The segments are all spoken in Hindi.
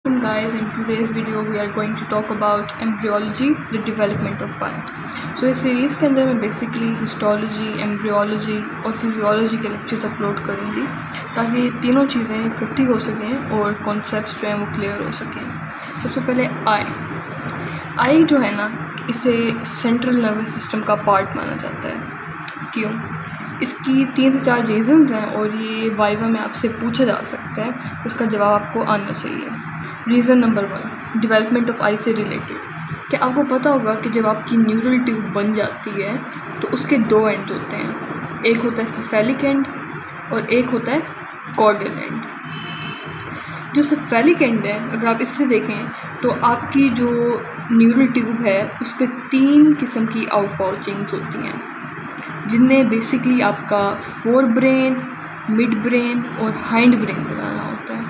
Guys, in today's video we are going to talk about embryology, the development of fire. So इस सीरीज़ के अंदर मैं बेसिकली हिस्टोलॉजी, एम्ब्रियोलॉजी और फिजियोलॉजी के लेक्चर्स अपलोड करूँगी ताकि ये तीनों चीज़ें इकट्ठी हो सकें और कॉन्सेप्ट्स जो हैं वो क्लियर हो सकें। सबसे पहले आई जो है ना, इसे सेंट्रल नर्वस सिस्टम का पार्ट माना जाता है। क्यों? इसकी 3 से 4 रीज़न्स हैं और ये वाइवा में आपसे पूछा जा सकता है, उसका जवाब आपको आना चाहिए। रीज़न नंबर 1, डेवलपमेंट ऑफ आई से रिलेटेड। क्या आपको पता होगा कि जब आपकी न्यूरल ट्यूब बन जाती है तो उसके 2 एंड होते हैं, एक होता है सेफेलिक एंड और एक होता है कॉर्डियल एंड। जो सेफेलिक एंड है, अगर आप इससे देखें तो आपकी जो न्यूरल ट्यूब है उस पर 3 किस्म की आउट पाउचिंग्स होती हैं, जिनमें बेसिकली आपका फोर ब्रेन, मिड ब्रेन और हाइंड ब्रेन बनाना होता है,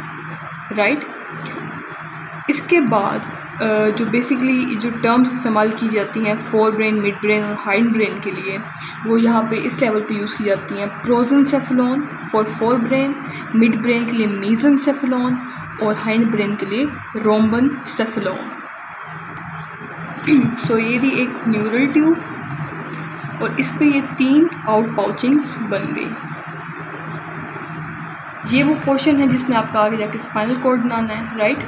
राइट। इसके बाद जो बेसिकली जो टर्म्स इस्तेमाल की जाती हैं फोर ब्रेन, मिड ब्रेन और हाइंड ब्रेन के लिए, वो यहाँ पे इस लेवल पे यूज़ की जाती हैं। Prosencephalon for forebrain, midbrain के लिए मीजेंसेफेलॉन और हाइंड ब्रेन के लिए रोम्बेनसेफेलॉन। सो ये थी एक न्यूरल ट्यूब और इस पे ये 3 आउट पाउचिंग्स बन गई। ये वो पोर्शन है जिसने आपका आगे जाके स्पाइनल कॉर्ड बनाना है, राइट।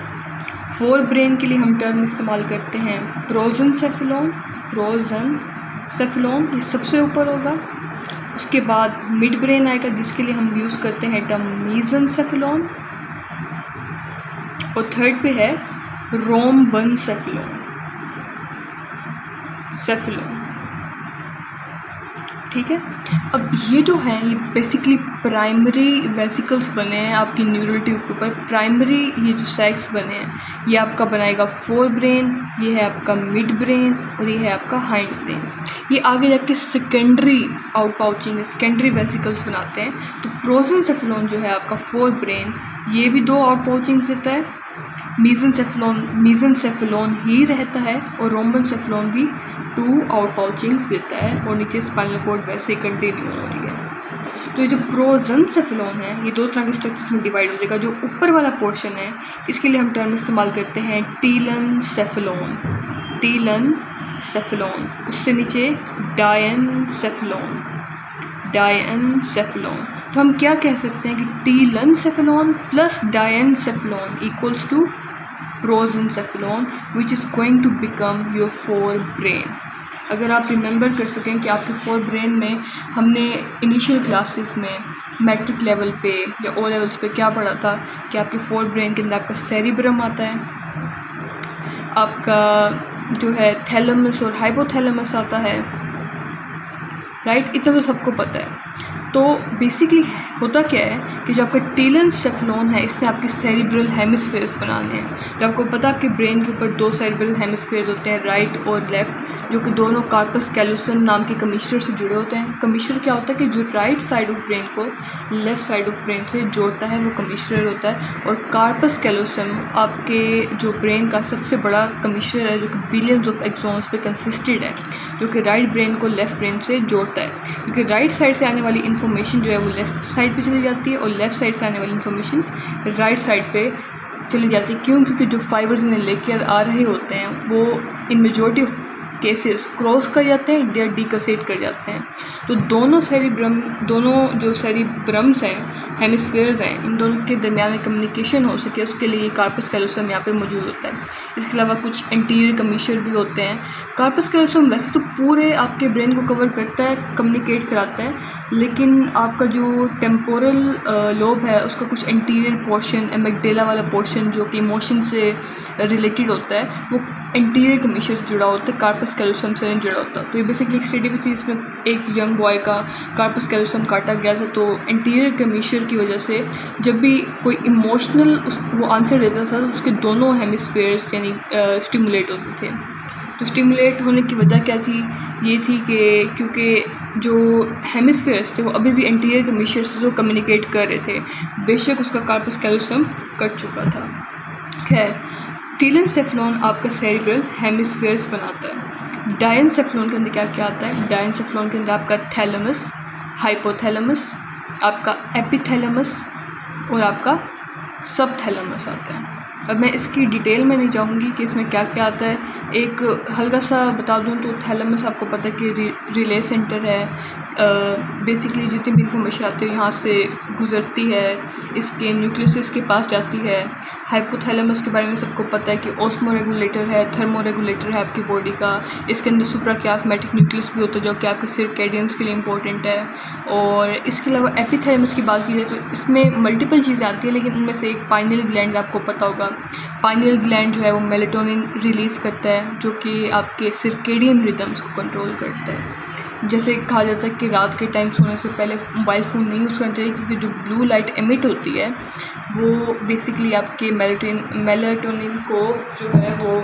फोर ब्रेन के लिए हम टर्म इस्तेमाल करते हैं प्रोजेंसेफेलॉन, ये सबसे ऊपर होगा। उसके बाद मिड ब्रेन आएगा जिसके लिए हम यूज़ करते हैं टर्म मीजेंसेफेलॉन और थर्ड पे है रोम्बेनसेफेलॉन। ठीक है। अब ये जो है ये बेसिकली प्राइमरी वेसिकल्स बने हैं आपकी न्यूरल ट्यूब के ऊपर। प्राइमरी ये जो सैक्स बने हैं ये आपका बनाएगा फोर ब्रेन, ये है आपका मिड ब्रेन और ये है आपका हाइंड ब्रेन। ये आगे जाके secondary out pouching, secondary vesicles बनाते हैं। तो प्रोजेंसेफेलॉन जो है आपका फोर ब्रेन, ये भी 2 आउट पाउचिंग्स देता है। मीजेंसेफेलॉन ही रहता है और रोम्बेनसेफेलॉन भी 2 आउट पाउचिंग्स देता है और नीचे स्पाइनल कॉर्ड वैसे ही कंटिन्यू हो रही है। तो ये जो प्रोजेंसेफेलॉन है ये 2 तरह के स्ट्रक्चर्स में डिवाइड हो जाएगा। जो ऊपर वाला पोर्शन है इसके लिए हम टर्म इस्तेमाल करते हैं टीलेनसेफेलॉन, उससे नीचे डायनसेफेलॉन। तो हम क्या कह सकते हैं कि telencephalon plus diencephalon equals to prosencephalon which is going to become your forebrain. अगर आप रिमेंबर कर सकें कि आपके फोर ब्रेन में हमने इनिशियल क्लासेस में मैट्रिक लेवल पे या ओ लेवल्स पे क्या पढ़ा था कि आपके फोर ब्रेन के अंदर आपका सेरिब्रम आता है, आपका जो है थैलेमस और हाइपोथैलेमस आता है, राइट। इतना तो सबको पता है। तो बेसिकली होता क्या है कि जो आपका टीलेनसेफेलॉन है इसने आपके सेरिब्रल हेमिस्फेयर्स बनाने हैं। जो आपको पता है आपके ब्रेन के ऊपर 2 सेरिब्रल हेमिस्फेयर्स होते हैं, राइट और लेफ़्ट, जो कि दोनों कार्पस कैलोसम नाम के कमिश्नर से जुड़े होते हैं। कमिश्नर क्या होता है कि जो राइट साइड ऑफ ब्रेन को लेफ़्ट साइड ऑफ ब्रेन से जोड़ता है वो कमिश्नर होता है। और कार्पस कैलोसम आपके जो ब्रेन का सबसे बड़ा कमिश्नर है जो कि बिलियंस ऑफ एक्सॉन्स पे कंसिस्टेड है, जो कि राइट ब्रेन को लेफ़्ट ब्रेन से जोड़ता है। क्योंकि राइट साइड से आने वाली इन्फॉर्मेशन जो है वो लेफ़्ट साइड पे चली जाती है और लेफ़्ट साइड से आने वाली इन्फॉर्मेशन राइट साइड पे चली जाती है। क्यों? क्योंकि जो फाइबर्स इन्हें लेकर आ रहे होते हैं वो इन मेजॉरिटी ऑफ केसेस क्रॉस कर जाते हैं या डिकसेट कर जाते हैं। तो दोनों जो सेरिब्रम्स हैं, हेमिस्फेयर्स हैं, इन दोनों के दरमियान में कम्युनिकेशन हो सके उसके लिए कार्पस कैलोसम यहाँ पे मौजूद होता है। इसके अलावा कुछ एंटीरियर कमिश्नर भी होते हैं। कार्पस कैलोसम वैसे तो पूरे आपके ब्रेन को कवर करता है, कम्युनिकेट कराता है, लेकिन आपका जो टेम्पोरल लोब है उसका कुछ एंटीरियर पोर्शन, एमिगडाला वाला पोर्शन जो कि इमोशन से रिलेटेड होता है, वो एंटीरियर कमिश्नर से जुड़ा होता है, कार्पस कैलोसम से नहीं जुड़ा होता। तो ये बेसिकली एक स्टडी भी थी, इसमें एक यंग बॉय का कार्पस कैलोसम काटा गया था। तो एंटीरियर कमिश्नर की वजह से जब भी कोई इमोशनल वो आंसर देता था तो उसके दोनों हेमिस्फेयर्स यानी स्टिमुलेट होते थे। तो स्टिमुलेट होने की वजह क्या थी? ये थी कि क्योंकि जो हेमिस्फेयर्स थे वो अभी भी एंटीरियर कमिश्नर से जो कम्युनिकेट कर रहे थे, बेशक उसका कार्पस कैलोसम कट चुका था। खैर, टीलेनसेफेलॉन आपका सेरिब्रल हेमिस्फेयर्स बनाता है। डायनसेफेलॉन के अंदर क्या क्या आता है? डायनसेफेलॉन के अंदर आपका थैलेमस, हाइपोथैलेमस, आपका एपिथैलेमस और आपका सबथैलेमस आता है। अब मैं इसकी डिटेल में नहीं जाऊंगी कि इसमें क्या क्या आता है। एक हल्का सा बता दूं तो थैलेमस आपको पता है कि रिले सेंटर है। बेसिकली जितनी भी इंफॉर्मेशन आती है यहाँ से गुजरती है, इसके न्यूक्लियस के पास जाती है। हाइपोथैलेमस के बारे में सबको पता है कि ऑस्मो रेगुलेटर है, थर्मो रेगुलेटर है आपकी बॉडी का। इसके अंदर सुप्राकियास्मेटिक न्यूक्लियस भी होता है जो कि आपके सर्कैडियंस के लिए इंपॉर्टेंट है। और इसके अलावा एपिथैलेमस की बात की जाए तो इसमें मल्टीपल चीज़ें आती हैं, लेकिन उनमें से एक पाइनियल ग्लैंड आपको पता होगा। पाइनियल ग्लैंड जो है वो मेलेटोनिन रिलीज़ करता है जो कि आपके सर्कैडियन रिदम्स को कंट्रोल करता है। जैसे कहा जाता है कि रात के टाइम सोने से पहले मोबाइल फ़ोन नहीं यूज़ करना चाहिए, क्योंकि जो ब्लू लाइट एमिट होती है वो बेसिकली आपके मेलेटोनिन को जो है वो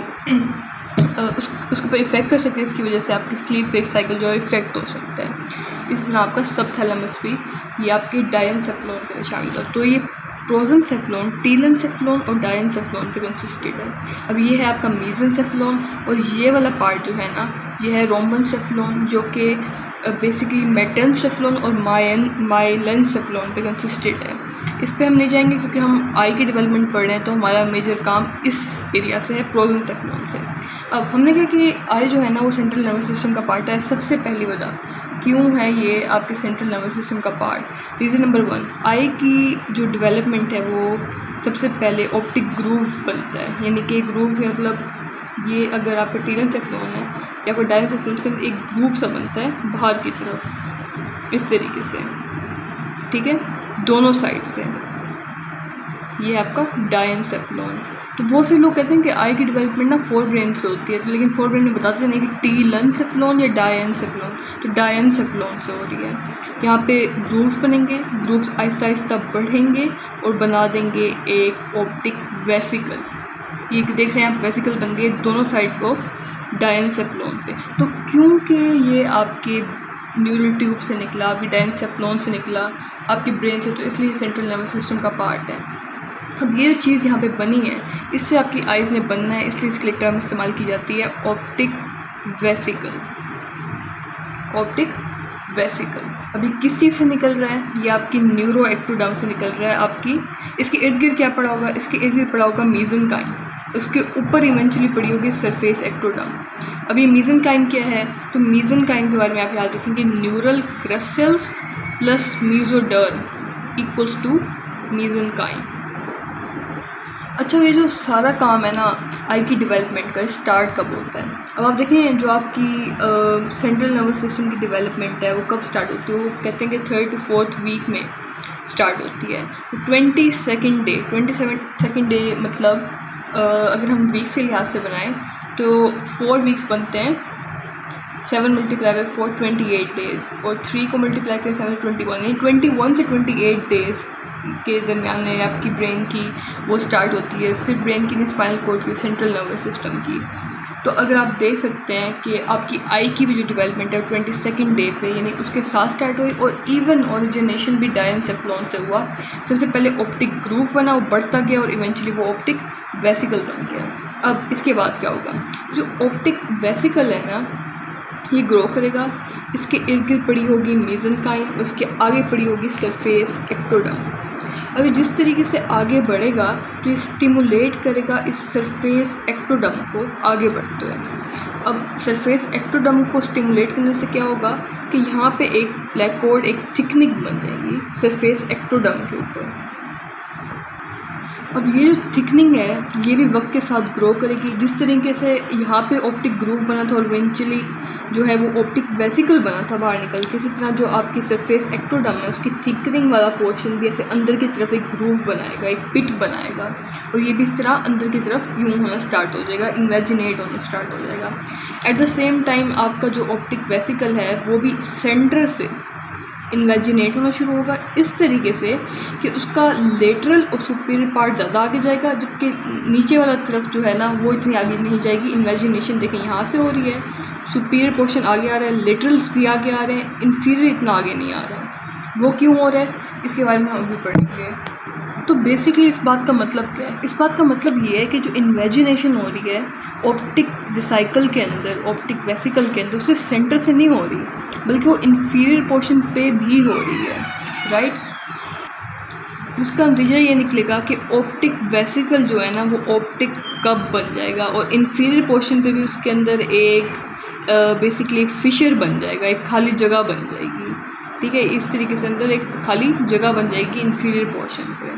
उसके ऊपर इफ़ेक्ट कर सकती है। इसकी वजह से आपकी स्लीप वेक साइकिल जो है इफ़ेक्ट हो सकता है। इसी तरह आपका सबथैलेमस भी ये आपके डायनसेफ्लॉन के लिए शामिल है। तो ये प्रोजेंसेफ्लॉन, टीलेंसेफ्लॉन और डायनसेफ्लॉन पे कंसिस्टेड है। अब ये है आपका मेसेंसेफ्लॉन, और ये वाला पार्ट जो है ना ये है रोम्बेनसेफ्लॉन जो कि बेसिकली मेटेनसेफ्लॉन और माइलेनसेफ्लॉन पे कंसिस्टेड है। इस पे हम नहीं जाएंगे क्योंकि हम आई की डेवलपमेंट पढ़ रहे हैं, तो हमारा मेजर काम इस एरिया से है, प्रोजेंसेफ्लॉन से। अब हमने कहा कि आई जो है ना वो सेंट्रल नर्वस सिस्टम का पार्ट है। सबसे पहली वजह क्यों है ये आपके सेंट्रल नर्वस सिस्टम का पार्ट। रीज़न नंबर 1, आई की जो डेवलपमेंट है वो सबसे पहले ऑप्टिक ग्रूव बनता है। यानी कि ग्रूव मतलब ये अगर आपका टीलेंसेफ्लॉन है या फिर डायनसेफ्लॉन के अंदर एक ग्रूव सा बनता है बाहर की तरफ इस तरीके से, ठीक है, दोनों साइड से। ये आपका डायनसेफ्लॉन। तो बहुत से लोग कहते हैं कि आई की डेवलपमेंट ना फोर ब्रेन से होती है, लेकिन फोर ब्रेन में बताते नहीं कि टीलेंसेफ्लॉन या डायनसेफ्लॉन। तो डायनसेफ्लॉन से हो रही है। यहाँ पे ग्रूव्स बनेंगे, ग्रूव्स आहिस्ता आहिस्ता बढ़ेंगे और बना देंगे एक ऑप्टिक वेसिकल। ये देख रहे हैं आप, वेसिकल बन गए दोनों साइड को डायनसेफ्लॉन पे। तो क्योंकि ये आपके न्यूरल ट्यूब से निकला, आपकी डायनसेफ्लॉन से निकला, आपके ब्रेन से, तो इसलिए सेंट्रल नर्वस सिस्टम का पार्ट है। अब ये जो चीज़ यहाँ पे बनी है इससे आपकी आइज़ ने बनना है, इसलिए इसके लिए टर्म इस्तेमाल की जाती है ऑप्टिक वेसिकल। ऑप्टिक वेसिकल अभी किस चीज़ से निकल रहा है? ये आपकी न्यूरो एक्टोडर्म से निकल रहा है। आपकी इसके इर्द गिर्द क्या पड़ा होगा? इसके इर्द गिर्द पड़ा होगा मेसेनकाइम, उसके ऊपर इवेंचुअली पड़ी होगी सरफेस एक्टोडर्म। अब ये मेसेनकाइम क्या है? तो मेसेनकाइम के बारे में आप याद रखेंगे, neural crestals plus mesoderm equals to mesenchyme. अच्छा, ये जो सारा काम है ना आई की डेवलपमेंट का, स्टार्ट कब होता है? अब आप देखें जो आपकी सेंट्रल नर्वस सिस्टम की डेवलपमेंट है वो कब स्टार्ट होती है? वो कहते हैं कि 3rd to 4th वीक में स्टार्ट होती है। तो 22nd डे, 27th डे मतलब अगर हम वीक्स के लिहाज से बनाएं तो 4 वीक्स बनते हैं। 7 मल्टीप्लाई बाई 4 28 डेज़, और 3 को मल्टीप्लाई करें 7 21, यानी 21 से 28 डेज़ के दरमियान में आपकी ब्रेन की वो स्टार्ट होती है। सिर्फ ब्रेन की नहीं, स्पाइनल कॉर्ड की, सेंट्रल नर्वस सिस्टम की। तो अगर आप देख सकते हैं कि आपकी आई की भी जो डेवलपमेंट है 22nd डे पे, यानी उसके साथ स्टार्ट हुई, और इवन ओरिजिनेशन भी डायनसेफ्लॉन से हुआ। सबसे पहले ऑप्टिक ग्रूव बना, वो बढ़ता गया और इवेंचुअली वो ऑप्टिक वेसिकल बन गया। अब इसके बाद क्या होगा? जो ऑप्टिक वेसिकल है ना ये ग्रो करेगा, इसके इर्द गिर्द पड़ी होगी मेसेनकाइम, उसके आगे पड़ी होगी सरफेस एक्टोडर्म। अभी जिस तरीके से आगे बढ़ेगा तो ये स्टिमुलेट करेगा इस सरफेस एक्टोडर्म को आगे बढ़ते हुए। अब सरफेस एक्टोडर्म को स्टिमुलेट करने से क्या होगा कि यहाँ पे एक ब्लैक कोड, एक थिकनिंग बन जाएगी सरफेस एक्टोडर्म के ऊपर। अब ये जो थिकनिंग है ये भी वक्त के साथ ग्रो करेगी। जिस तरीके से यहाँ पे ऑप्टिक ग्रूव बना था और इवेंचुअली जो है वो ऑप्टिक वेसिकल बना था बाहर निकल के, इसी तरह जो आपकी सरफेस एक्टोडर्म है उसकी थिकनिंग वाला पोर्शन भी ऐसे अंदर की तरफ एक ग्रूव बनाएगा, एक पिट बनाएगा, और ये भी इस तरह अंदर की तरफ यूँ होना स्टार्ट हो जाएगा, इन्वेजिनेट होना स्टार्ट हो जाएगा। एट द सेम टाइम आपका जो ऑप्टिक वेसिकल है वो भी सेंटर से इन्वेजिनेट होना शुरू होगा इस तरीके से कि उसका लेटरल और सुपीरियर पार्ट ज़्यादा आगे जाएगा, जबकि नीचे वाला तरफ जो है ना वो इतनी आगे नहीं जाएगी। इन्वेजिनेशन देखें यहाँ से हो रही है, सुपीरियर पोर्शन आगे आ रहा है, लेटरल्स भी आगे आ रहे हैं, इन्फीरियर इतना आगे नहीं आ रहा। वो क्यों हो रहा है इसके बारे में हम अभी पढ़ेंगे। तो बेसिकली इस बात का मतलब क्या है? इस बात का मतलब ये है कि जो इन्वेजिनेशन हो रही है ऑप्टिक वेसिकल के अंदर, ऑप्टिक वेसिकल के अंदर, सिर्फ सेंटर से नहीं हो रही बल्कि वो इन्फीरियर पोर्शन पे भी हो रही है, राइट। जिसका नतीजा ये निकलेगा कि ऑप्टिक वेसिकल जो है ना वो ऑप्टिक कप बन जाएगा और इन्फीरियर पोर्शन पे भी उसके अंदर एक बेसिकली एक फिशर बन जाएगा, एक खाली जगह बन जाएगी। ठीक है, इस तरीके से अंदर एक खाली जगह बन जाएगी इन्फीरियर पोर्शन पे।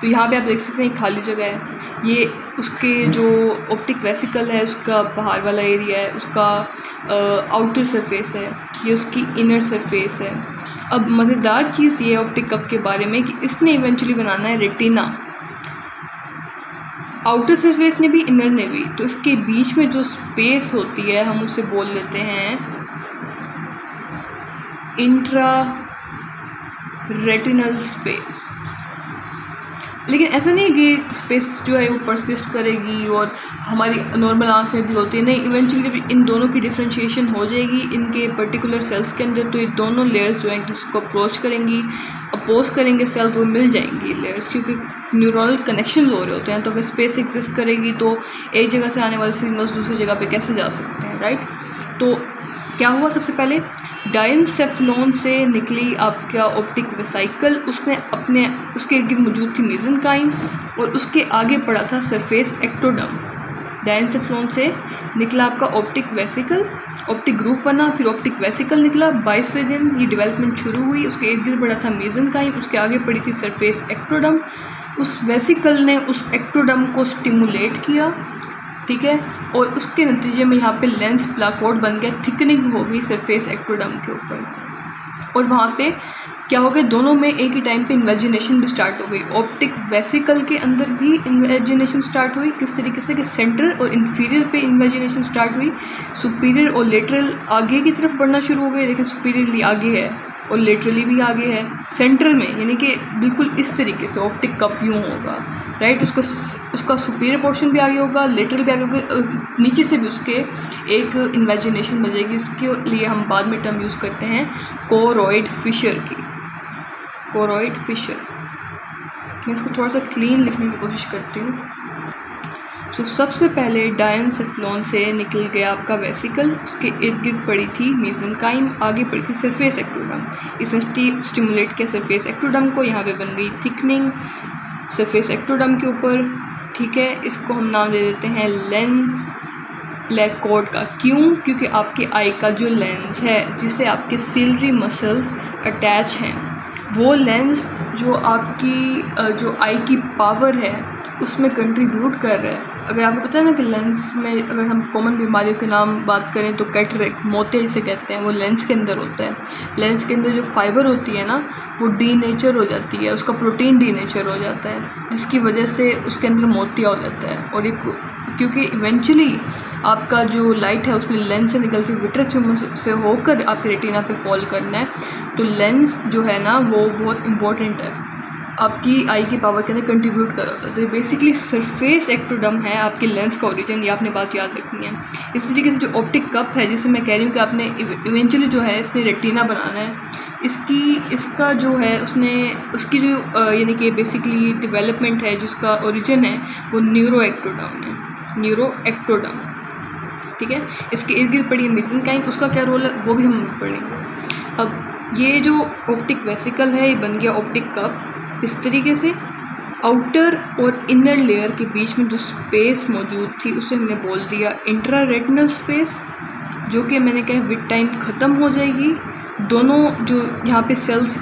तो यहाँ पे आप देख सकते हैं एक खाली जगह है, ये उसके जो ऑप्टिक वेसिकल है उसका बाहर वाला एरिया है, उसका आउटर सरफेस है, ये उसकी इनर सरफेस है। अब मज़ेदार चीज़ ये है ऑप्टिक कप के बारे में कि इसने इवेंचुअली बनाना है रेटिना, आउटर सरफेस ने भी इनर ने भी। तो इसके बीच में जो स्पेस होती है हम उसे बोल लेते हैं इंट्रा रेटिनल स्पेस। लेकिन ऐसा नहीं है कि स्पेस जो है वो परसिस्ट करेगी और हमारी नॉर्मल आँख में भी होती है, नहीं, इवेंचुअली जब इन दोनों की डिफ्रेंशिएशन हो जाएगी इनके पर्टिकुलर सेल्स के अंदर, तो ये दोनों लेयर्स जो हैं एक दूसरे को अप्रोच करेंगी, अपोज करेंगे सेल, तो मिल जाएंगी लेयर्स, क्योंकि न्यूरल कनेक्शन हो रहे होते हैं। तो अगर स्पेस एग्जिस्ट करेगी तो एक जगह से आने वाले सिग्नल्स दूसरी जगह पे कैसे जा सकते हैं, राइट। तो क्या हुआ, सबसे पहले डायनसेफ्लॉन से निकली आपका ऑप्टिक वेसिकल, उसने अपने उसके इर्द गिर्द मौजूद थी मेसेनकाइम और उसके आगे पड़ा था सरफेस एक्टोडर्म। डायनसेफ्लॉन से निकला आपका ऑप्टिक वेसिकल, ऑप्टिक ग्रूव बना, फिर ऑप्टिक वेसिकल निकला, 22वें दिन ये डेवलपमेंट शुरू हुई। उसके इर्द गिर्द पड़ा था मेसेनकाइम, उसके आगे पड़ी थी सरफेस एक्टोडर्म। उस वेसिकल ने उस एक्टोडर्म को स्टिमुलेट किया, ठीक है, और उसके नतीजे में यहाँ पे लेंस प्लाकोड बन गया, थिकनिंग हो गई सरफेस एक्टोडर्म के ऊपर। और वहाँ पे क्या हो गया, दोनों में एक ही टाइम पे इन्वेजिनेशन भी स्टार्ट हो गई। ऑप्टिक वेसिकल के अंदर भी इन्वेजिनेशन स्टार्ट हुई, किस तरीके से कि सेंट्रल और इन्फीरियर पे इन्वेजिनेशन स्टार्ट हुई। सुपीरियर और लेटरल आगे की तरफ बढ़ना शुरू हो गए, लेकिन सुपीरियरली आगे है और लेटरली भी आगे है। सेंटर में यानी कि बिल्कुल इस तरीके से ऑप्टिक कप यूँ होगा, राइट, उसका सुपीरियर पोर्शन भी आगे होगा, लेटरल भी आगे होगा, नीचे से भी उसके एक इन्वेजिनेशन बन जाएगी। इसके लिए हम बाद में टर्म यूज़ करते हैं कोरॉइड फिशर की, कोरॉइड फिशर। मैं इसको थोड़ा सा क्लीन लिखने की कोशिश करती हूँ। तो सबसे पहले डायनसेफ्लॉन से निकल गया आपका वेसिकल, उसके इर्द गिर्द पड़ी थी मेसेनकाइम, आगे पड़ी थी सरफेस एक्टोडर्म। इसने स्टिमुलेट किया सरफेस एक्टोडर्म को, यहाँ पे बन गई थिकनिंग सरफेस एक्टोडर्म के ऊपर, ठीक है। इसको हम नाम दे देते हैं लेंस प्लाकोड का। क्यों? क्योंकि आपकी आई का जो लेंस है जिससे आपके सिलरी मसल्स अटैच हैं, वो लेंस जो आपकी जो आई की पावर है उसमें कंट्रीब्यूट कर रहा है। अगर आपको पता है ना कि लेंस में अगर हम कॉमन बीमारियों के नाम बात करें तो कैटरेक्ट, मोतिया जिसे कहते हैं, वो लेंस के अंदर होता है। लेंस के अंदर जो फाइबर होती है ना वो डीनेचर हो जाती है, उसका प्रोटीन डीनेचर हो जाता है, जिसकी वजह से उसके अंदर मोतिया हो जाता है। और एक क्योंकि इवेंचुअली आपका जो लाइट है उसमें लेंस से निकल के विट्रस ट्यूमर से होकर आपके रेटिना पे फॉल करना है, तो लेंस जो है ना वो बहुत इंपॉर्टेंट है, आपकी आई की पावर के अंदर कंट्रीब्यूट कर रहा था। तो ये बेसिकली सरफेस एक्टोडर्म है आपकी लेंस का ओरिजिन, ये आपने बात याद रखनी है। इस तरीके से जो ऑप्टिक कप है जिसे मैं कह रही हूँ कि आपने इवेंचुअली जो है इसने रेटिना बनाना है, इसका जो है उसकी जो यानी कि बेसिकली डेवलपमेंट है जिसका ओरिजिन है वो न्यूरो एक्टोडर्म है, न्यूरो एक्टोडर्म, ठीक है। इसके इर्द गिर्द पड़ी है मेसेनकाइम, उसका क्या रोल है वो भी हम पढ़ेंगे। अब ये जो ऑप्टिक वेसिकल है ये बन गया ऑप्टिक कप। इस तरीके से आउटर और इनर लेयर के बीच में जो स्पेस मौजूद थी उसे हमने बोल दिया इंट्रा रेटिनल स्पेस, जो कि मैंने कहा विद टाइम ख़त्म हो जाएगी। दोनों जो यहाँ पे सेल्स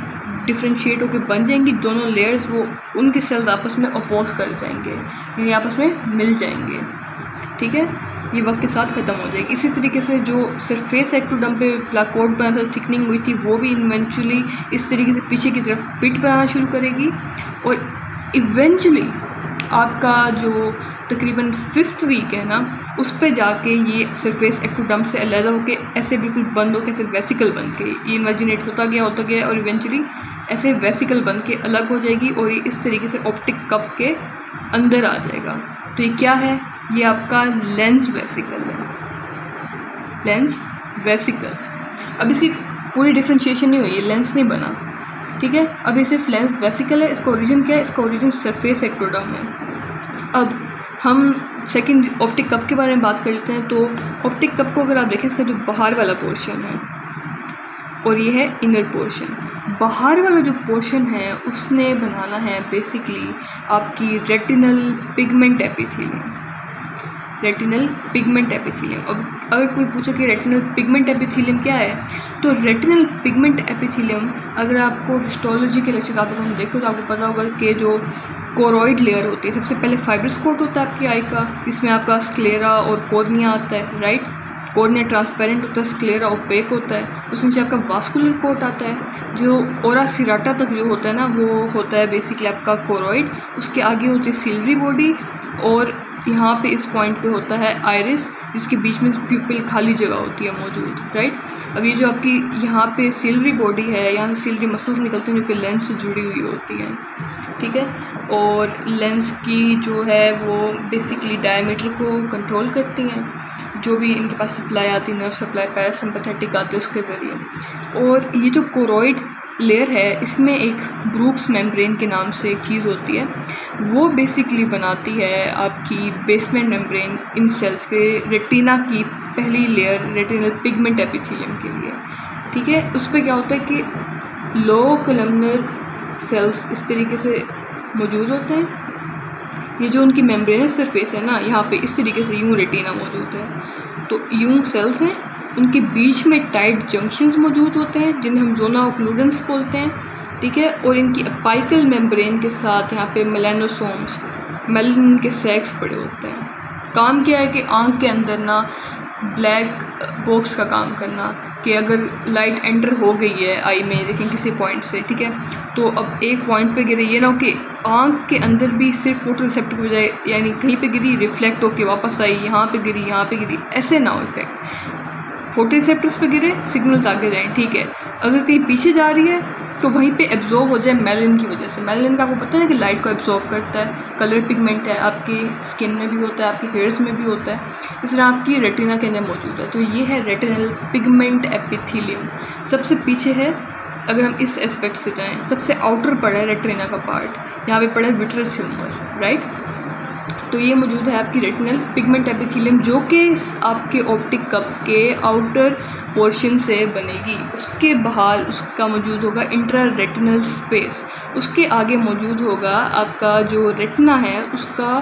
डिफ्रेंशिएट होकर बन जाएंगी, दोनों लेयर्स वो उनके सेल्स आपस में अपोज कर जाएंगे, यानी आपस में मिल जाएंगे, ठीक है। ये वक्त के साथ ख़त्म हो जाएगी। इसी तरीके से जो सरफेस एक्टोडर्म पे प्लाकोड बना था, थिकनिंग हुई थी, वो भी इवेंचुअली इस तरीके से पीछे की तरफ पिट बनाना शुरू करेगी और इवेंचुअली आपका जो तकरीबन 5th वीक है ना उस पे जाके ये सरफेस एक्टोडर्म से अलग होके ऐसे बिल्कुल बंद होकर ऐसे वेसिकल बन के ये इमेजिनेट होता गया और इवेंचुअली ऐसे वेसिकल बन के अलग हो जाएगी और ये इस तरीके से ऑप्टिक कप के अंदर आ जाएगा। तो ये क्या है? ये आपका लेंस वेसिकल है, लेंस वेसिकल। अब इसकी पूरी डिफ्रेंशिएशन नहीं हुई, ये लेंस नहीं बना, ठीक है। अब ये सिर्फ लेंस वेसिकल है। इसका ओरिजिन क्या है? इसका ओरिजिन सरफेस एक्टोडर्म है। अब हम सेकंड ऑप्टिक कप के बारे में बात कर लेते हैं। तो ऑप्टिक कप को अगर आप देखें, इसका जो बाहर वाला पोर्शन है और ये है इनर पोर्शन, बाहर वाला जो पोर्शन है उसने बनाना है बेसिकली आपकी retinal pigment epithelium. Retinal pigment epithelium. अब अगर कोई पूछे कि रेटिनल पिगमेंट एपिथेलियम क्या है, तो रेटिनल पिगमेंट एपिथेलियम, अगर आपको हिस्टोलॉजी के लेक्चर्स आप अगर देखो तो आपको पता होगा कि जो कोरोइड लेयर होती है, सबसे पहले फाइब्रस कोट होता है आपकी आई का, जिसमें आपका स्क्लेरा और कॉर्निया आता है, राइट। कॉर्निया ट्रांसपेरेंट होता है, स्क्लेरा ओपेक होता है, उसके नीचे आपका वास्कुलर कोट आता है। जो ओरा सिराटा तक जो होता है ना, वो होता है बेसिकली आपका कोरोइड। उसके आगे होती है सिलरी बॉडी, और यहाँ पे इस पॉइंट पे होता है आइरिस, जिसके बीच में प्यूपिल खाली जगह होती है मौजूद, राइट। अब ये जो आपकी यहाँ पे सिलरी बॉडी है, यहाँ से सिलरी मसल्स निकलते हैं जो कि लेंस से जुड़ी हुई होती हैं, ठीक है। और लेंस की जो है वो बेसिकली डायमीटर को कंट्रोल करती हैं, जो भी इनके पास सप्लाई आती है, नर्व सप्लाई पैरासिम्पैथेटिक आती है उसके ज़रिए। और ये जो कोरोइड लेयर है, इसमें एक ब्रूक्स मेम्ब्रेन के नाम से एक चीज़ होती है, वो बेसिकली बनाती है आपकी बेसमेंट मेम्ब्रेन इन सेल्स के रेटिना की पहली लेयर रेटिनल पिगमेंट एपिथेलियम के लिए, ठीक है। उस पर क्या होता है कि लो कोलमनर सेल्स इस तरीके से मौजूद होते हैं। ये जो उनकी मेम्ब्रेनस सरफेस है ना, यहाँ पे इस तरीके से यूँ रेटिना मौजूद है, तो यूँ सेल्स हैं, उनके बीच में टाइट जंक्शंस मौजूद होते हैं जिन्हें हम जोना ओक्लूडेंस बोलते हैं, ठीक है। और इनकी अपाइकल मेम्ब्रेन के साथ यहाँ पे मेलानोसोम्स, मेलानिन के सैक्स पड़े होते हैं। काम क्या है कि आँख के अंदर ना ब्लैक बॉक्स का काम करना, कि अगर लाइट एंटर हो गई है आई में, देखें किसी पॉइंट से, ठीक है, तो अब एक पॉइंट पे गिरे, ये ना हो कि आँख के अंदर भी सिर्फ फोटो रिसेप्टर की बजाय यानी कहीं पे गिरी रिफ्लेक्ट होके वापस आई, यहाँ पे गिरी यहाँ पे गिरी, ऐसे ना हो इफेक्ट। फोटो रिसेप्टर्स पे गिरे, सिग्नल्स आगे जाएँ, ठीक है। अगर कहीं पीछे जा रही है तो वहीं पे एब्जॉर्ब हो जाए मेलानिन की वजह से। मेलानिन का आपको पता है कि लाइट को एब्जॉर्ब करता है, कलर पिगमेंट है, आपकी स्किन में भी होता है, आपकी हेयर्स में भी होता है, इस तरह आपकी रेटिना के अंदर मौजूद है। तो ये है रेटिनल पिगमेंट एपिथेलियम। सबसे पीछे है, अगर हम इस एस्पेक्ट से जाएँ, सबसे आउटर पड़ा है रेटिना का पार्ट, यहाँ पे पड़ा है विट्रस ह्यूमर, राइट। तो ये मौजूद है आपकी रेटिनल पिगमेंट एपिथेलियम, जो कि आपके ऑप्टिक कप के आउटर पोर्शन से बनेगी। उसके बाहर उसका मौजूद होगा इंट्रा रेटिनल स्पेस, उसके आगे मौजूद होगा आपका जो रेटिना है उसका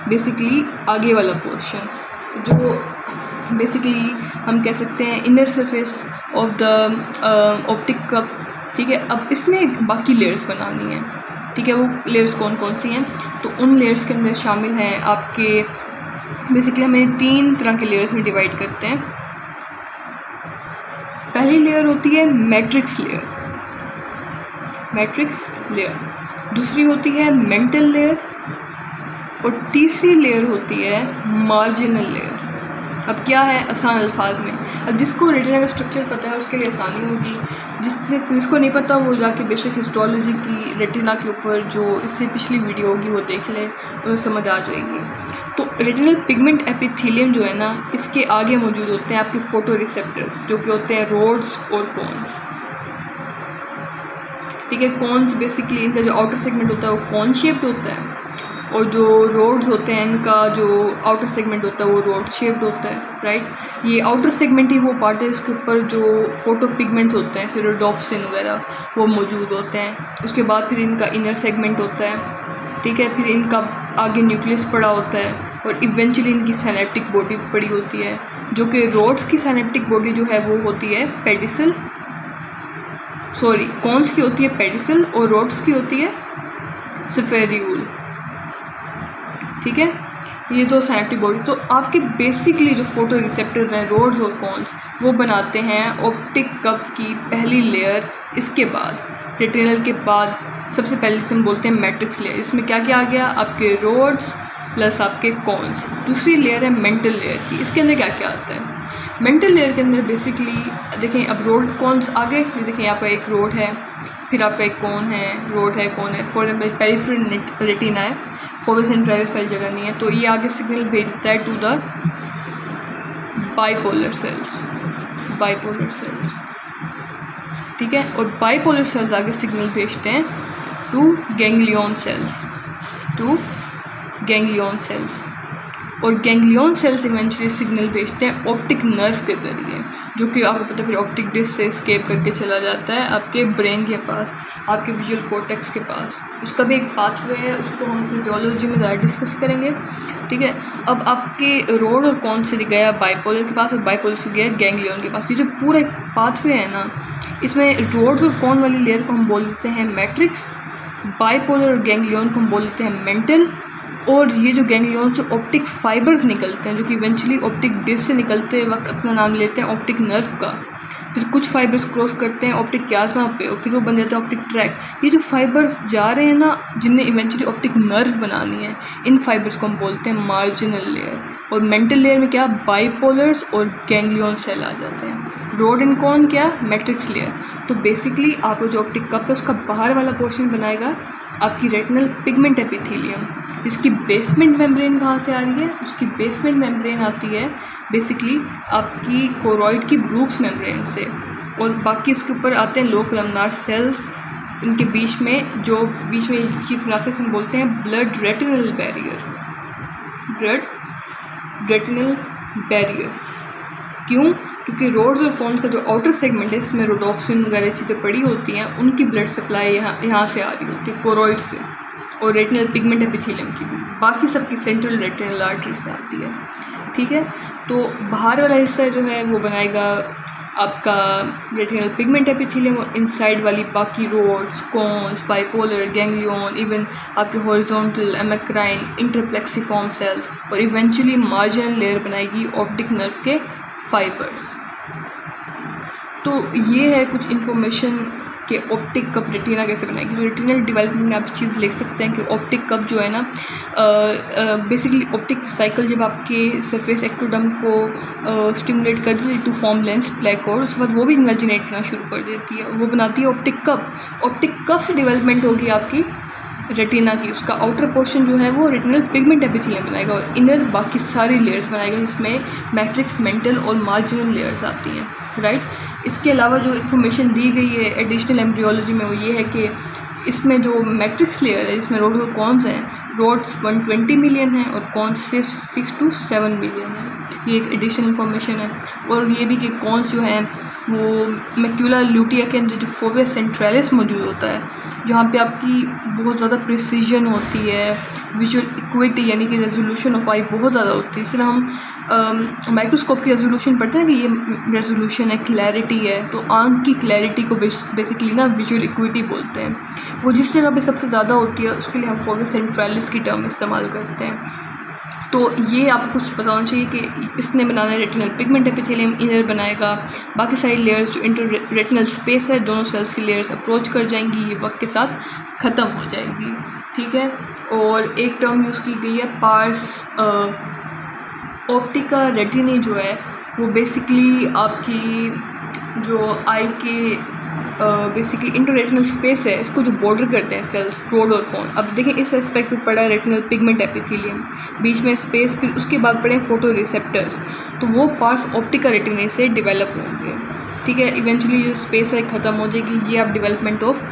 बेसिकली आगे वाला पोर्शन, जो बेसिकली हम कह सकते हैं inner surface of the optic cup, ठीक है। अब इसमें बाकी लेयर्स बनानी है, ठीक है। वो लेयर्स कौन कौन सी हैं, तो उन लेयर्स के अंदर शामिल हैं आपके बेसिकली हमें 3 तरह के लेयर्स में डिवाइड करते हैं। पहली लेयर होती है मैट्रिक्स लेयर, मैट्रिक्स लेयर। दूसरी होती है मेंटल लेयर, और तीसरी लेयर होती है मार्जिनल लेयर। अब क्या है आसान अल्फाज में, अब जिसको रेटिना का स्ट्रक्चर पता है उसके लिए आसानी होगी, जिसको नहीं पता वो जाके बेशक हिस्टोलॉजी की रेटिना के ऊपर जो इससे पिछली वीडियो होगी वो देख ले, उन्हें समझ आ जाएगी। तो रेटिनल पिगमेंट एपिथेलियम जो है ना, इसके आगे मौजूद होते हैं आपके फोटो रिसेप्टर्स, जो कि होते हैं रोड्स और कॉन्स, ठीक है। कॉन्स बेसिकली इनका जो आउटर सेगमेंट होता है वो कॉन शेप्ड होता है, और जो रोड्स होते हैं इनका जो आउटर सेगमेंट होता है वो रोड शेप्ड होता है, राइट। ये आउटर सेगमेंट ही वो पार्ट है इसके ऊपर जो फोटो पिगमेंट होते हैं, सिरोडोप्सिन वगैरह, वो मौजूद होते हैं। उसके बाद फिर इनका इनर सेगमेंट होता है, ठीक है। फिर इनका आगे न्यूक्लियस पड़ा होता है, और इवेंचुअली इनकी सिनेप्टिक बॉडी पड़ी होती है, जो कि रोड्स की सिनेप्टिक बॉडी जो है वो होती है पेडिसल, सॉरी कॉन्स की होती है पेडिसल, और रोड्स की होती है स्फेरियूल, ठीक है। ये 2 सिनेप्टिक बॉडी। तो आपके बेसिकली जो फोटो रिसेप्टर्स हैं रोड्स और कॉन्स, वो बनाते हैं ऑप्टिक कप की पहली लेयर। इसके बाद रेटिनल के बाद सबसे पहले से हम बोलते हैं मैट्रिक्स लेयर। इसमें क्या क्या आ गया, आपके रोड्स प्लस आपके कॉन्स। दूसरी लेयर है मेंटल लेयर की, इसके अंदर क्या क्या आता है। मेंटल लेयर के अंदर बेसिकली देखें, अब रोड कॉन्स आगे देखें, यहाँ पर एक रोड है, फिर आपका एक कौन है, रोड है, कौन है। फॉर एग्जाम्पल पेरिफेरल रेटिना है, फोकस सेंट्रलाइज वाली जगह नहीं है, तो ये आगे सिग्नल भेजता है to the bipolar cells, bipolar cells, ठीक है। और बाइपोलर सेल्स आगे सिग्नल भेजते हैं to ganglion cells, to ganglion cells, और गैंग्लियन सेल्स इवेंचुअली सिग्नल भेजते हैं ऑप्टिक नर्व के ज़रिए, जो कि आपको पता है फिर ऑप्टिक डिस्क से स्केप करके चला जाता है आपके ब्रेन के पास, आपके विजुअल कॉर्टेक्स के पास। उसका भी एक पाथवे है, उसको हम फिजियोलॉजी में ज़्यादा डिस्कस करेंगे, ठीक है। अब आपके रोड और कौन से गया बाइपोलर के पास और बाइपोलर से गया गैंग्लियन के पास। ये जो पूरा एक पाथवे है ना, इसमें रोड्स और कौन वाली लेयर को हम बोल देते हैं मैट्रिक्स, बाइपोलर और गैंग्लियन को हम बोल देते हैं मेंटल, और ये जो गैंग्लियन से ऑप्टिक फाइबर्स निकलते हैं जो कि इवेंचुअली ऑप्टिक डिस्क से निकलते वक्त अपना नाम लेते हैं ऑप्टिक नर्व का। फिर कुछ फाइबर्स क्रॉस करते हैं ऑप्टिक क्यास्मा पे और फिर वो बन जाता है ऑप्टिक ट्रैक। ये जो फाइबर्स जा रहे हैं ना, जिनने इवेंचुअली ऑप्टिक नर्व बनानी है, इन फाइबर्स को हम बोलते हैं मार्जिनल लेयर। और मेंटल लेयर में क्या बाइपोलर्स और गैंग्लियन सेल आ जाते हैं। रोड एंड कॉन क्या मैट्रिक्स लेयर। तो बेसिकली आपको जो ऑप्टिक कप है उसका बाहर वाला पोर्शन बनाएगा आपकी रेटिनल पिगमेंट एपिथेलियम। इसकी बेसमेंट मेम्ब्रेन कहाँ से आ रही है? उसकी बेसमेंट मेम्ब्रेन आती है बेसिकली आपकी कोरॉइड की ब्रूक्स मेम्ब्रेन से, और बाकी इसके ऊपर आते हैं लो कॉलमनार सेल्स। इनके बीच में जो चीज़ बनाते हैं हम बोलते हैं blood retinal barrier. Blood retinal barrier क्यों? क्योंकि रोड्स और कोन्स का जो आउटर सेगमेंट है इसमें रोडोप्सिन वगैरह चीज़ें पड़ी होती हैं, उनकी ब्लड सप्लाई यहाँ से आ रही होती है कोरॉइड से, और रेटिनल पिगमेंट एपिथेलियम की भी, बाकी सबकी सेंट्रल रेटिनल आर्टरी से आती है, ठीक है। तो बाहर वाला हिस्सा जो है वो बनाएगा आपका रेटिनल पिगमेंट एपिथेलियम, और इनसाइड वाली बाकी rods, cones, bipolar, ganglion, even आपके हॉरिजॉन्टल, एमेक्राइन, इंटरप्लेक्सिफॉर्म सेल्स, और इवेंचुअली मार्जिनल लेयर बनाएगी ऑप्टिक नर्व के फाइबर्स। तो ये है कुछ इन्फॉर्मेशन कि ऑप्टिक कप रेटिना कैसे बनाएगी। तो रेटिनल डेवलपमेंट में आप चीज़ लिख सकते हैं कि ऑप्टिक कप जो है ना, बेसिकली ऑप्टिक साइकिल जब आपके सरफेस एक्टोडर्म को स्टिमुलेट कर देती है टू फॉर्म लेंस प्लेकोर, उसके बाद वो भी इमेजिनेट करना शुरू कर देती है, वो बनाती है ऑप्टिक कप। ऑप्टिक कप से डेवलपमेंट होगी आपकी रेटिना की। उसका आउटर पोर्शन जो है वो रेटिनल पिगमेंट एपिथेलियम बनाएगा और इनर बाकी सारी लेयर्स बनाएगा, जिसमें मैट्रिक्स, मेंटल और मार्जिनल लेयर्स आती हैं, राइट। इसके अलावा जो इन्फॉर्मेशन दी गई है एडिशनल एम्ब्रियोलॉजी में वो ये है कि इसमें जो मैट्रिक्स लेयर है इसमें रोड और कॉन्स हैं, रोड्स 120 मिलियन है और कॉन्स सिर्फ 6 to 7 मिलियन है। ये एक एडिशनल इन्फॉर्मेशन है। और ये भी कि कॉन्स जो हैं वो मैक्यूला ल्यूटिया के अंदर जो फोविया सेंट्रलिस मौजूद होता है, जहाँ पे आपकी बहुत ज़्यादा प्रिसीजन होती है, विजुअल इक्विटी यानी कि रेजोल्यूशन ऑफ आई बहुत ज़्यादा होती है। इस तरह हम माइक्रोस्कोप की रेजोल्यूशन पढ़ते हैं कि ये रेजोल्यूशन है, क्लैरिटी है, तो आंख की क्लैरिटी को बेसिकली ना विजुअल इक्विटी बोलते हैं। वो जिस जगह पे सबसे ज़्यादा होती है उसके लिए हम फोविया सेंट्रलिस की टर्म इस्तेमाल करते हैं। तो ये आपको कुछ पता होना चाहिए कि इसने बनाना है रेटिनल पिगमेंट एपिथेलियम, इनर बनाएगा, बाकी सारी लेयर्स जो इंटर रेटिनल स्पेस है दोनों सेल्स की लेयर्स अप्रोच कर जाएंगी, ये वक्त के साथ ख़त्म हो जाएगी, ठीक है। और एक टर्म यूज़ की गई है पार्स ऑप्टिका रेटिनी, जो है वो बेसिकली आपकी जो आई के बेसिकली इंटररेटिनल स्पेस है, इसको जो बॉर्डर करते हैं सेल्स, रोड और कॉन। अब देखें इस एस्पेक्ट पे पड़ा है रेटिनल पिगमेंट एपिथेलियम, बीच में स्पेस, फिर उसके बाद पड़े फोटो रिसेप्टर्स, तो वो पार्ट्स ऑप्टिका रेटिना से डेवलप होंगे, ठीक है। इवेंचुअली जो स्पेस है ख़त्म हो जाएगी। ये आप डेवलपमेंट ऑफ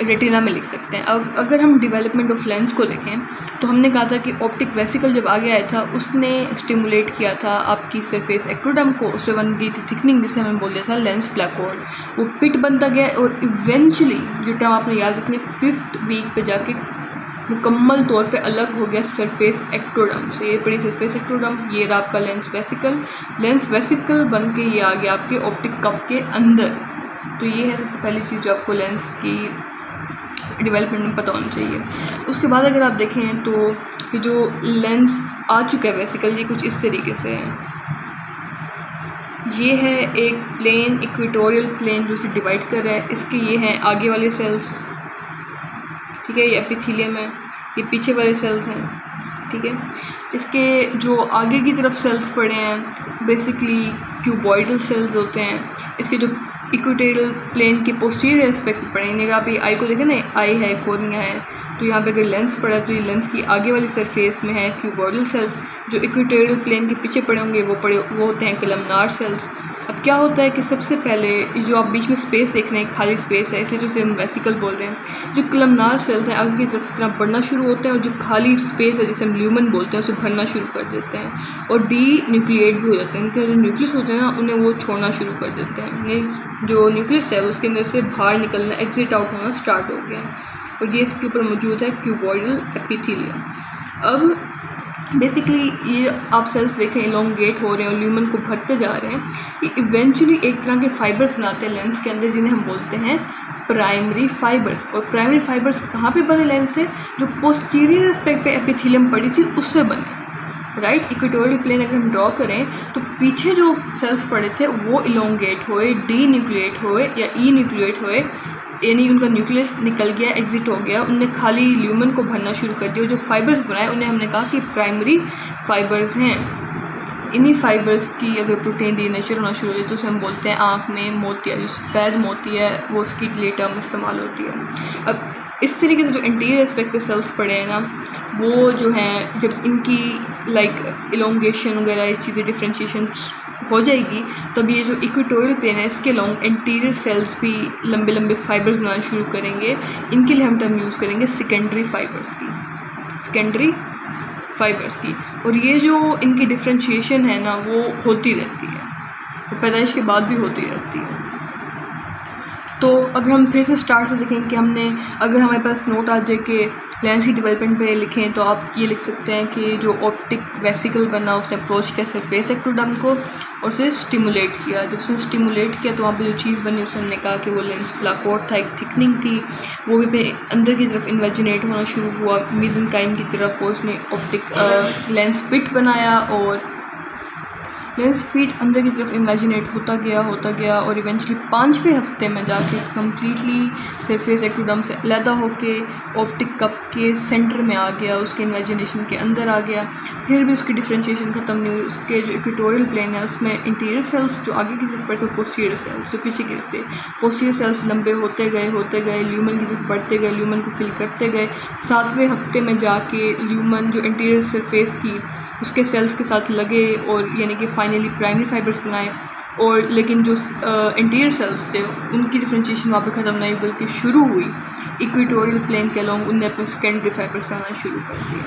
रेटिना में लिख सकते हैं। अब अगर हम डेवलपमेंट ऑफ लेंस को देखें तो हमने कहा था कि ऑप्टिक वेसिकल जब आगे आया था उसने स्टिमुलेट किया था आपकी सरफेस एक्टोडर्म को, उस पर बन गई थी थिकनिंग, जिसे हमें बोल दिया था लेंस प्लेकोर्ड। वो पिट बनता गया और इवेंचुअली जो टर्म आपने याद रखनी, 5th वीक पे जाके मुकम्मल तौर पे अलग हो गया सरफेस एक्टोडर्म से। ये पड़ी सरफेस एक्टोडर्म, ये रहा आपका लेंस वेसिकल बन के ये आ गया आपके ऑप्टिक कप के अंदर। तो ये है सबसे पहली चीज़ जो आपको लेंस की डेवलपमेंट में पता होना चाहिए। उसके बाद अगर आप देखें तो ये जो लेंस आ चुका है वेसिकल, ये कुछ इस तरीके से है। ये है एक प्लेन, इक्वेटोरियल प्लेन जो इसे डिवाइड कर रहा है। इसके ये हैं आगे वाले सेल्स, ठीक है, ये एपिथेलियम है, ये पीछे वाले सेल्स हैं, ठीक है। इसके जो आगे की तरफ सेल्स पड़े हैं बेसिकली क्यूबॉइडल सेल्स होते हैं। इसके जो इक्वेटोरियल प्लेन के पोस्टीरियर एस्पेक्ट पड़े हैं, आप ये आई को देखें ना, आई है, कोर्निया है, तो यहाँ पे अगर लेंस पड़ा है तो ये लेंस की आगे वाली सरफेस में है क्यूबॉइडल सेल्स। जो इक्वेटोरियल प्लेन के पीछे पड़े होंगे वो होते हैं कलमनार सेल्स। अब क्या होता है कि सबसे पहले जो आप बीच में स्पेस देख रहे हैं, खाली स्पेस है, इसलिए जो इसे हम वेसिकल बोल रहे हैं। जो कलमनार सेल्स हैं आगे की तरफ इस तरह बढ़ना शुरू होते हैं और जो खाली स्पेस है जिसे हम ल्यूमन बोलते हैं उसे भरना शुरू कर देते हैं और डी न्यूक्लिएट भी हो जाते हैं। इनके जो न्यूक्लियस होते हैं ना उन्हें वो छोड़ना शुरू कर देते हैं। यानी जो न्यूक्लियस है उसके अंदर से बाहर निकलना, एग्जिट आउट होना स्टार्ट हो गया है और ये इसके ऊपर मौजूद है क्यूबॉइडल एपिथेलियम। अब बेसिकली ये आप सेल्स देखें इलोंगेट हो रहे हैं और ल्यूमन को भरते जा रहे हैं। ये इवेंचुअली एक तरह के फाइबर्स बनाते हैं लेंस के अंदर जिन्हें हम बोलते हैं प्राइमरी फाइबर्स। और प्राइमरी फाइबर्स कहाँ पे बने लेंस से? जो पोस्टीरियर एस्पेक्ट पे एपिथेलियम पड़ी थी उससे बने, राइट। इक्वेटोरियल प्लेन अगर हम ड्रॉ करें तो पीछे जो सेल्स पड़े थे वो इलोंगेट हुए, डी न्यूक्लिएट हुए या ई न्यूक्लिएट हुए, यानी उनका न्यूक्लियस निकल गया, एग्जिट हो गया, उनने खाली ल्यूमन को भरना शुरू कर दिया। जो फाइबर्स बनाए उन्हें हमने कहा कि प्राइमरी फाइबर्स हैं। इन्हीं फाइबर्स की अगर प्रोटीन डीनेचर होना शुरू हो जाए तो उसे हम बोलते हैं आँख में मोतिया, जो सफ़ेद मोती है वो उसकी लिए टर्म इस्तेमाल होती है। अब इस तरीके से जो इंटीरियर एस्पेक्ट पे सेल्स पड़े हैं ना वो जो हैं जब इनकी लाइक इलोंगेशन वगैरह ये चीज़ें डिफ्रेंशिएशन हो जाएगी तब ये जो इक्वेटोरियल प्लेन है इसके लॉन्ग इंटीरियर सेल्स भी लंबे लंबे फाइबर्स बनाना शुरू करेंगे। इनके लिए हम टर्म यूज़ करेंगे सेकेंडरी फाइबर्स की, सेकेंडरी फाइबर्स की। और ये जो इनकी डिफ्रेंशिएशन है ना वो होती रहती है, तो पैदाइश के बाद भी होती रहती है। तो अगर हम फिर से स्टार्ट से देखें कि हमने अगर हमारे पास नोट आ जाए कि लेंस की डेवलपमेंट पे लिखें तो आप ये लिख सकते हैं कि जो ऑप्टिक वेसिकल बना उसने अप्रोच किया सरफेस एक्टोडर्म को और उसे स्टिमुलेट किया। जब उसने स्टिमुलेट किया तो वहाँ पे जो चीज़ बनी उसे हमने कहा कि वो लेंस प्लाकोट था, एक थिकनिंग थी, वो भी पे अंदर की तरफ इन्वेजिनेट होना शुरू हुआ मीजेंकाइम की तरफ, और उसने ऑप्टिक लेंस पिट बनाया और लेंस स्पीड अंदर की तरफ इमेजिनेट होता गया और इवेंचुअली 5वें हफ्ते में जाके कम्प्लीटली सरफेस एक्टोडर्म से अलहदा होके ऑप्टिक कप के सेंटर में आ गया, उसके इमेजिनेशन के अंदर आ गया। फिर भी उसकी डिफ्रेंशिएशन ख़त्म नहीं हुई। उसके जो इक्वेटोरियल प्लेन है उसमें इंटीरियर सेल्स जो आगे की तरफ बढ़ते, पोस्टीरियर सेल्स जो पीछे की तरफ थे, पोस्टीरियर सेल्स लंबे होते गए, ल्यूमन की तरफ बढ़ते गए, ल्यूमन को फिल करते गए। 7वें हफ्ते में जाके ल्यूमन जो इंटीरियर सरफेस थी उसके सेल्स के साथ लगे और यानी कि फाइनली प्राइमरी फाइबर्स बनाए। और लेकिन जो इंटीरियर सेल्स थे उनकी डिफ्रेंशिएशन वहाँ पे ख़त्म नहीं बल्कि शुरू हुई इक्वेटोरियल प्लेन के अलोंग, उनने अपने सेकेंडरी फाइबर्स बनाना शुरू कर दिया,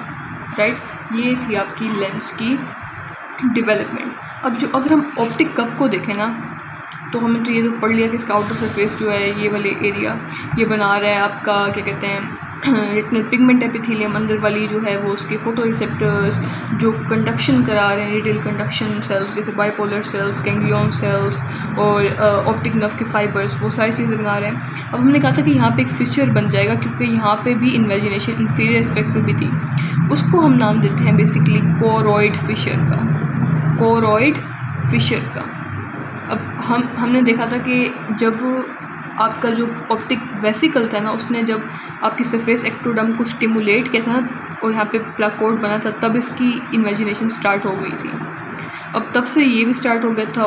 राइट। ये थी आपकी लेंस की डेवलपमेंट। अब जो अगर हम ऑप्टिक कप को देखें ना तो हमने तो ये तो पढ़ लिया कि इसका आउटर सरफेस जो है ये वाले एरिया ये बना रहा है आपका क्या कहते हैं रेटिनल पिगमेंट एपिथेलियम, अंदर वाली जो है वो उसके फोटो रिसेप्टर्स जो कंडक्शन करा रहे हैं, रेडियल कंडक्शन सेल्स जैसे बाइपोलर सेल्स, गैंग्लियन सेल्स और ऑप्टिक नर्व के फाइबर्स, वो सारी चीज़ें बना रहे हैं। अब हमने कहा था कि यहाँ पे एक फिशर बन जाएगा क्योंकि यहाँ पे भी इन्वेजिनेशन इंफीरियर एस्पेक्ट पे भी थी, उसको हम नाम देते हैं बेसिकली कोरॉइड फिशर का, कोरॉइड फिशर का। अब हमने देखा था कि जब आपका जो ऑप्टिक वेसिकल था ना उसने जब आपकी सरफेस एक्टोडर्म को स्टिमुलेट किया था ना और यहाँ पे प्लाकोट बना था तब इसकी इमेजिनेशन स्टार्ट हो गई थी। अब तब से ये भी स्टार्ट हो गया था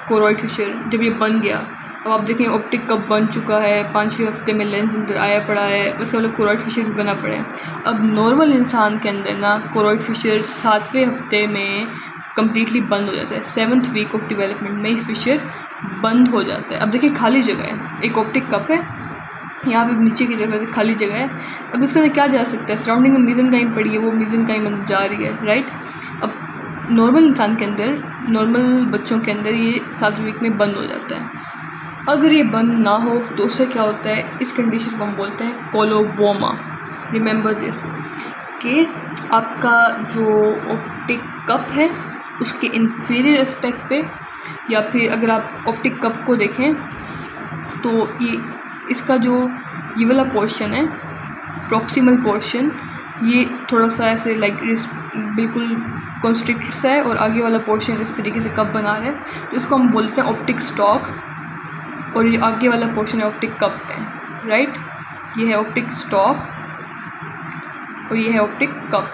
कोरॉइड फिशर जब ये बन गया। अब आप देखें ऑप्टिक कब बन चुका है, 5वें हफ्ते में लेंस अंदर आया पड़ा है, उसका मतलब कोरॉइड फिशर भी बना पड़ा है। अब नॉर्मल इंसान के अंदर ना कोरॉइड फिशर 7वें हफ्ते में कम्प्लीटली बंद हो जाता है। 7th वीक ऑफ डेवलपमेंट में ही फिशर बंद हो जाता है। अब देखिए खाली जगह है, एक ऑप्टिक कप है, यहाँ पे नीचे की तरफ खाली जगह है। अब इसके अंदर क्या जा सकता है, सराउंडिंग में मीजेंकाइम पड़ी है, वो मीजेंकाइम अंदर जा रही है, राइट। अब नॉर्मल इंसान के अंदर, नॉर्मल बच्चों के अंदर ये 7वें वीक में बंद हो जाता है। अगर ये बंद ना हो तो उससे क्या होता है, इस कंडीशन को हम बोलते हैं कोलोबोमा। रिमेंबर दिस कि आपका जो ऑप्टिक कप है उसके इंफीरियर एस्पेक्ट पे, या फिर अगर आप ऑप्टिक कप को देखें तो ये इसका जो ये वाला पोर्शन है प्रॉक्सिमल पोर्शन, ये थोड़ा सा ऐसे लाइक बिल्कुल कॉन्स्ट्रिक्ट सा है और आगे वाला पोर्शन इस तरीके से कप बना रहा है, तो इसको हम बोलते हैं ऑप्टिक स्टॉक। और ये आगे वाला पोर्शन है ऑप्टिक कप है, राइट। ये है ऑप्टिक स्टॉक और ये है ऑप्टिक कप।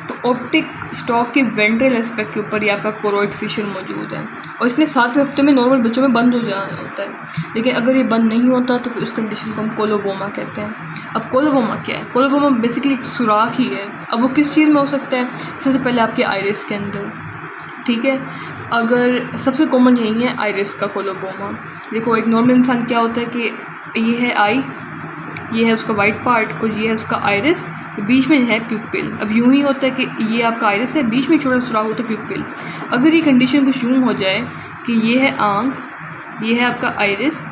तो ऑप्टिक स्टॉक के वेंट्रल एस्पेक्ट के ऊपर यहाँ पर कोरॉइड फिशर मौजूद है और इसलिए 7वें हफ्ते में नॉर्मल बच्चों में बंद हो जाना होता है। लेकिन अगर ये बंद नहीं होता तो उस कंडीशन को हम कोलोबोमा कहते हैं। अब कोलोबोमा क्या है, कोलोबोमा बेसिकली एक सुराख ही है। अब वो किस चीज़ में हो सकता है, सबसे पहले आपके आइरिस के अंदर, ठीक है। अगर सबसे कॉमन यही है आइरिस का कोलोबोमा। देखो एक नॉर्मल इंसान क्या होता है कि ये है आई, ये है उसका वाइट पार्ट और ये है उसका आइरिस, बीच में है प्यूपिल। अब यूं ही होता है कि ये आपका आइरिस है, बीच में छोटा सुराख होता है प्यूपिल। अगर ये कंडीशन कुछ यूँ हो जाए कि ये है आंख, ये है आपका आइरिस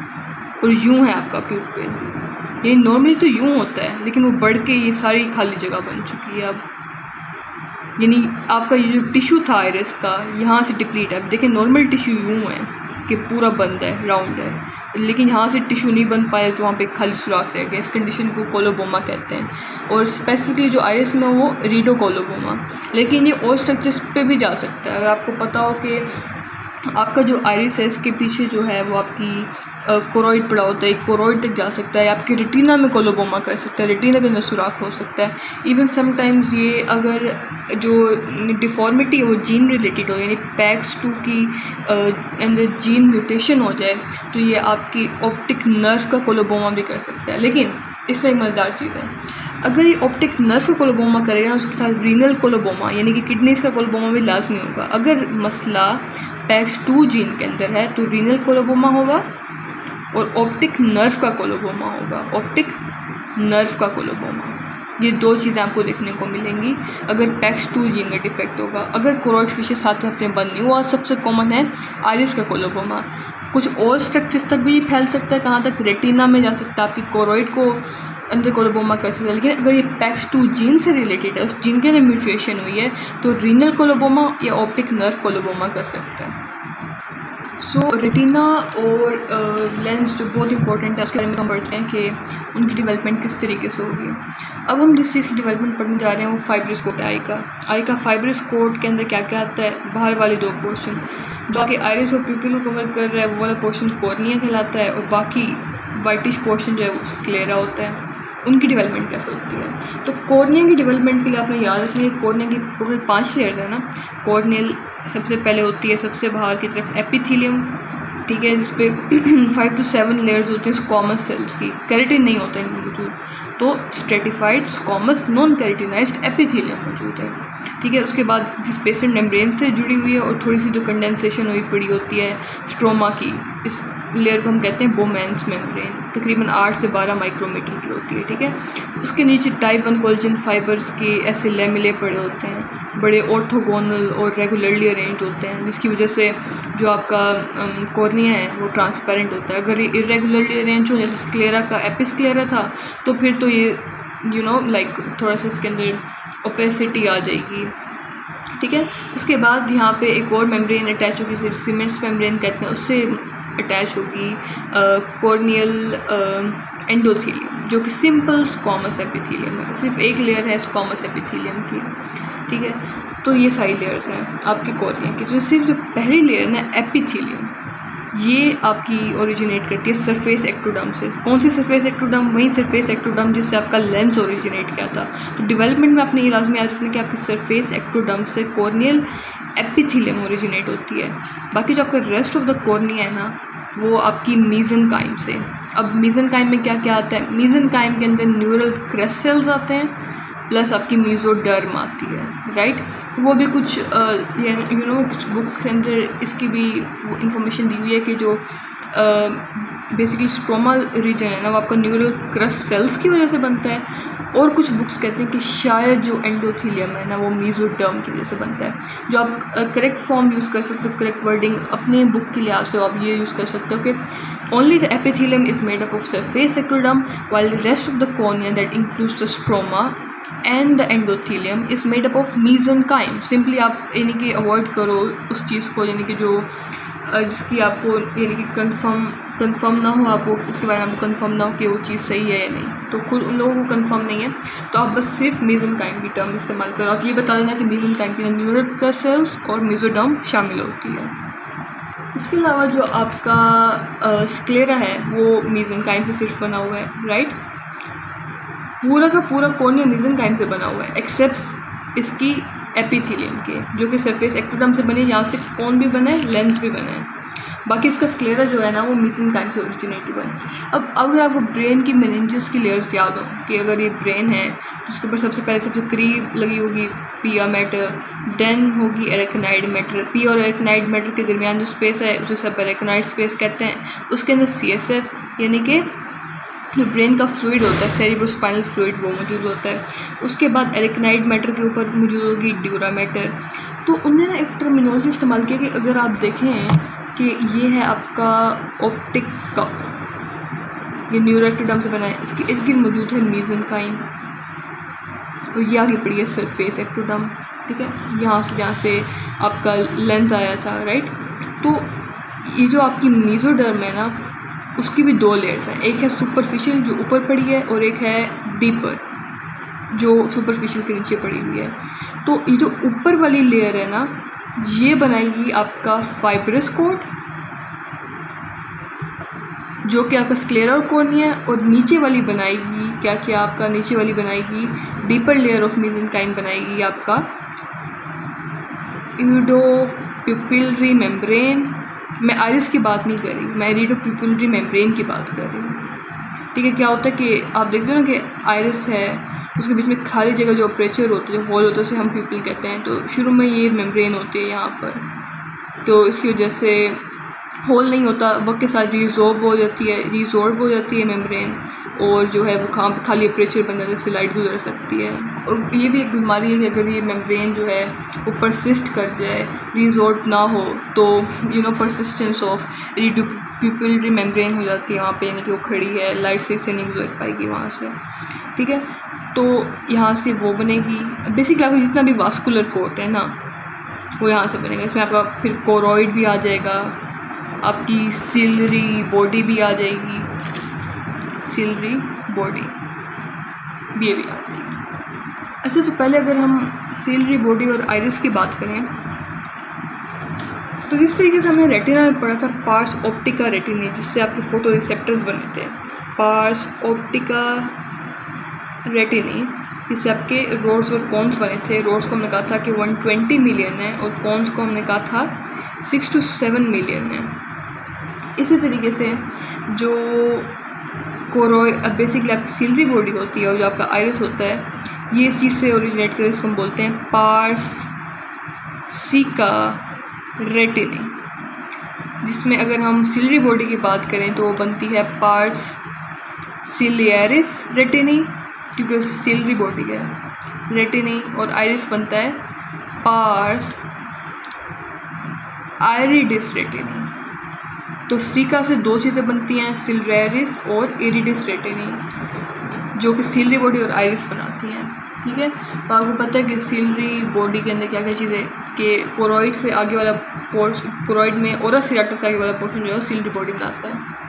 और यूँ है आपका प्यूपिल, ये नॉर्मली तो यूँ होता है लेकिन वो बढ़ के ये सारी खाली जगह बन चुकी है अब, यानी आपका ये जो टिश्यू था आइरिस का यहाँ से डिप्लीट है। अब देखिए नॉर्मल टिश्यू यूँ है कि पूरा बंद है, राउंड है, लेकिन यहाँ से टिश्यू नहीं बन पाया तो वहाँ पे खाली सुराख रह गया। इस कंडीशन को कोलोबोमा कहते हैं। और स्पेसिफिकली जो आइरिस में वो रीडो कोलोबोमा, लेकिन ये और स्ट्रक्चर्स पे भी जा सकता है। अगर आपको पता हो कि आपका जो आइरिस है इसके पीछे जो है वो आपकी कोरोइड पड़ा होता है, कोरोइड तक जा सकता है, आपकी रेटिना में कोलोबोमा कर सकता है, रेटिना के अंदर सुराख हो सकता है। इवन समटाइम्स ये अगर जो डिफॉर्मिटी है वो जीन रिलेटेड हो, यानी पैक्स2 की अंदर जीन म्यूटेशन हो जाए तो ये आपकी ऑप्टिक नर्व का कोलोबोमा भी कर सकता है। लेकिन इसमें एक मज़ेदार चीज़ है, अगर ये ऑप्टिक नर्व का कोलोबोमा करेगा ना उसके साथ रीनल कोलोबोमा यानी कि किडनीज का कोलोबोमा भी लाजमी होगा। अगर मसला पैक्स2 जीन के अंदर है तो रीनल कोलोबोमा होगा और ऑप्टिक नर्व का कोलोबोमा होगा, ऑप्टिक नर्व का कोलोबोमा। ये दो चीज़ें आपको देखने को मिलेंगी अगर पैक्स2 जीन का डिफेक्ट होगा। अगर कोरोइड फिशेस साथ में अपने बंद नहीं हुआ, सबसे कॉमन है आइरिस का कोलोबोमा। कुछ और स्ट्रक्चर्स तक भी फैल सकता है, कहाँ तक, रेटिना में जा सकता है, आपकी कोरोइड को अंदर कोलोबोमा कर सकता है। लेकिन अगर ये पैक्स2 जीन से रिलेटेड है, उस जीन के अंदर म्यूटेशन हुई है तो रीनल कोलोबोमा या ऑप्टिक नर्व कोलोबोमा कर सकता है। सो रेटिना और लेंस जो बहुत इंपॉर्टेंट है उसके बारे में हम पढ़ते हैं कि उनकी डेवलपमेंट किस तरीके से होगी। अब हम जिस चीज़ की डेवलपमेंट पढ़ने जा रहे हैं वो फाइब्रस कोट है आई का फाइब्रस कोट के अंदर क्या क्या आता है, बाहर वाले दो पोर्शन जो आपके आइरिस और प्यूपिल को कवर कर रहा है वो वाला पोर्शन कॉर्निया कहलाता है और बाकी वाइटिश पोर्शन जो है वो स्क्लेरा होता है। उनकी डेवलपमेंट कैसे होती है, तो कॉर्निया की डेवलपमेंट के लिए आपने याद रखना है कॉर्निया की टोटल 5 लेयर्स है ना। कॉर्नियल सबसे पहले होती है सबसे बाहर की तरफ एपिथेलियम, ठीक है, जिसपे 5 to 7 लेयर्स होती हैं स्क्वामस सेल्स की, केराटिन नहीं होता इनमें मौजूद, तो stratified squamous non keratinised epithelium मौजूद है, ठीक है। उसके बाद जिस बेसमेंट मेम्ब्रेन से जुड़ी हुई है और थोड़ी सी जो कंडेंसेशन हुई पड़ी होती है स्ट्रोमा की, इस लेयर को हम कहते हैं बोमेंस मेम्ब्रेन, तकरीबन 8 से 12 माइक्रोमीटर की होती है, ठीक है। उसके नीचे टाइप 1 कोलेजन फाइबर्स के ऐसे लेमिले पड़े होते हैं, बड़े ऑर्थोगोनल और रेगुलरली अरेंज होते हैं, जिसकी वजह से जो आपका कॉर्निया है वो ट्रांसपेरेंट होता है। अगर ये इरेगुलरली अरेंज हो जैसे स्क्लेरा का एपिस्क्लेरा था तो फिर तो ये लाइक थोड़ा सा इसके अंदर ओपेसिटी आ जाएगी, ठीक है। उसके बाद यहाँ पे एक और मेम्ब्रेन अटैच होगी, जिसे सीमेंट्स मेम्ब्रेन कहते हैं, उससे अटैच होगी कॉर्नियल एंडोथेलियम जो कि सिंपल स्क्वामस एपिथेलियम है, सिर्फ एक लेयर है स्क्वामस एपिथेलियम की, ठीक है। तो ये सारी लेयर्स हैं आपकी कॉर्निया की। जो सिर्फ जो पहली लेयर है एपिथेलियम, ये आपकी ओरिजिनेट करती है सरफेस एक्टोडर्म से। कौन सी सरफेस एक्टोडर्म, वही सरफेस एक्टोडर्म जिससे आपका लेंस ओरिजिनेट किया था। तो डेवलपमेंट में आपने ये लाजमी याद रखना कि आपकी सरफेस एक्टोडर्म से कॉर्नियल एपिथेलियम ओरिजिनेट होती है। बाकी जो आपका रेस्ट ऑफ द कॉर्निया है ना वो आपकी मीजेनकाइम से। अब मीजेनकाइम में क्या क्या आता है, मीजेनकाइम के अंदर न्यूरल क्रेस्ट सेल्स आते हैं प्लस आपकी मीजोडर्म आती है, राइट। वो भी कुछ कुछ बुक्स के अंदर इसकी भी इंफॉर्मेशन दी हुई है कि जो बेसिकली स्ट्रोमा रीजन है ना वो आपका न्यूरल क्रस्ट सेल्स की वजह से बनता है, और कुछ बुक्स कहते हैं कि शायद जो एंडोथेलियम है ना वो मीजोडर्म की वजह से बनता है। जो आप करेक्ट फॉर्म यूज़ कर सकते हो, करेक्ट वर्डिंग अपने बुक के लिहाज से आप ये यूज़ कर सकते हो कि only the epithelium is made up of surface ectoderm while the rest of the cornea that includes the stroma and the endothelium is made up of mesenchyme. Simply आप यानी कि अवॉइड करो उस चीज़ को, यानी कि जो जिसकी आपको यानी कि कंफर्म ना हो, आपको इसके बारे में आपको कंफर्म ना हो कि वो चीज़ सही है या नहीं, तो खुद उन लोगों को कंफर्म नहीं है तो आप बस सिर्फ मीजेनकाइम की टर्म इस्तेमाल करो। आप ये बता देना कि मीजेनकाइम के अंदर न्यूरल क्रस्ट सेल्स और मीजोडर्म शामिल होती है। इसके अलावा जो आपका स्क्लेरा है वो मीजेनकाइम से सिर्फ बना हुआ है, राइट। पूरा का पूरा कॉर्निया मीजेनकाइम से बना हुआ है एक्सेप्ट इसकी एपिथेलियम के, जो कि सरफेस एक्टोडर्म से बने, यहाँ से कौन भी बना है, लेंस भी बना है। बाकी इसका स्क्लेरा जो है ना वो मेसेनकाइम से ओरिजिनेट हुआ है। अब अगर आपको ब्रेन की मेनिंजेस की लेयर्स याद हो कि अगर ये ब्रेन है जिसके ऊपर सबसे पहले सबसे करीब लगी होगी पिया मैटर, देन होगी एरेक्नाइड मैटर। पी और एरेक्नाइड मैटर के दरमियान जो स्पेस है उसे सब एरेक्नाइड स्पेस कहते हैं। उसके अंदर CSF यानी कि जो ब्रेन का फ्लूइड होता है, सेरिब्रोस्पाइनल फ्लूइड, वो मौजूद होता है। उसके बाद एरेक्नाइड मैटर के ऊपर मौजूद होगी ड्यूरा मैटर। तो उन्होंने ना एक टर्मिनोलॉजी इस्तेमाल की कि अगर आप देखें कि ये है आपका ऑप्टिक का, ये न्यूरोएक्टोडर्म से बना है, इसके इर्द गिर्द मौजूद है मेसेनकाइम और ये आगे पड़ी है सरफेस एक्टोडर्म, ठीक है, यहाँ से जहाँ से आपका लेंस आया था, राइट। तो ये जो आपकी मेसोडर्म है ना उसकी भी 2 लेयर्स हैं, एक है सुपरफिशियल जो ऊपर पड़ी है और एक है डीपर जो सुपरफिशियल के नीचे पड़ी हुई है। तो ये जो ऊपर वाली लेयर है ना ये बनाएगी आपका फाइब्रस कोड जो कि आपका स्क्लेरा और कॉर्निया, और नीचे वाली बनाएगी क्या आपका नीचे वाली बनाएगी डीपर लेयर ऑफ मेसेनकाइम, बनाएगी आपका इरिडोप्यूपिलरी मेम्ब्रेन। मैं आइरिस की बात नहीं कर रही, मैं इरिडोप्यूपिलरी मेम्ब्रेन की बात कर रही हूँ, ठीक है। क्या होता है कि आप देखते हो ना कि आइरिस है उसके बीच में खाली जगह जो अपर्चर होती है, जो होल होता है, उसे हम प्यूपिल कहते हैं। तो शुरू में ये मेम्ब्रेन होती है यहाँ पर, तो इसकी वजह से होल नहीं होता, वक्त के साथ रिजॉर्ब हो जाती है मेम्ब्रेन, और जो है वो खाली अपर्चर बन जाता है, लाइट गुजर सकती है। और ये भी एक बीमारी है कि अगर ये मेम्ब्रेन जो है वो परसिस्ट कर जाए, रिजॉर्ब ना हो, तो परसिस्टेंस ऑफ इरिडोप्यूपिलरी मेम्ब्रेन हो जाती है वहाँ पे, यानी कि वो खड़ी है, लाइट से नहीं गुजर पाएगी वहाँ से, ठीक है। तो यहाँ से वो बनेगी, बेसिकली आपका जितना भी वास्कुलर कोट है ना वो यहाँ से बनेगा। इसमें आपका फिर कोरॉइड भी आ जाएगा, आपकी सिलरी बॉडी भी आ जाएगी, सिलरी बॉडी भी आ जाएगी। अच्छा, तो पहले अगर हम सिलरी बॉडी और आइरिस की बात करें तो जिस तरीके से हमने रेटिना में पढ़ा था पार्स ऑप्टिका रेटिनी, जिससे आपके फोटो रिसेप्टर्स बने थे, पार्स ऑप्टिका रेटिनी, जिससे आपके रोड्स और कॉन्स बने थे। रोड्स को हमने कहा था कि 120 मिलियन है और कॉन्स को हमने कहा था 6 to 7 मिलियन है। इसी तरीके से जो बेसिकली आपकी सिलरी बॉडी होती है और जो आपका आइरिस होता है ये सी से ओरिजिनेट कर, इसको हम बोलते हैं पार्स सिका रेटिनी, जिसमें अगर हम सिलरी बॉडी की बात करें तो वो बनती है पार्स सिलियरिस रेटिनी, क्योंकि सिलरी बॉडी है रेटिनी, और आइरिस बनता है पार्स आइरिडिस रेटिनी। तो सिका से 2 चीज़ें बनती हैं, सिलरेरिस और इरिडिस रेटिनी, जो कि सिलरी बॉडी और आइरिस बनाती हैं, ठीक है। तो आपको पता है कि सिलरी बॉडी के अंदर क्या क्या चीज़ें, कि कोरॉइड से आगे वाला कोरॉइड में ओरा सिराटा से आगे वाला पोर्शन जो है सिलरी बॉडी बनाता है,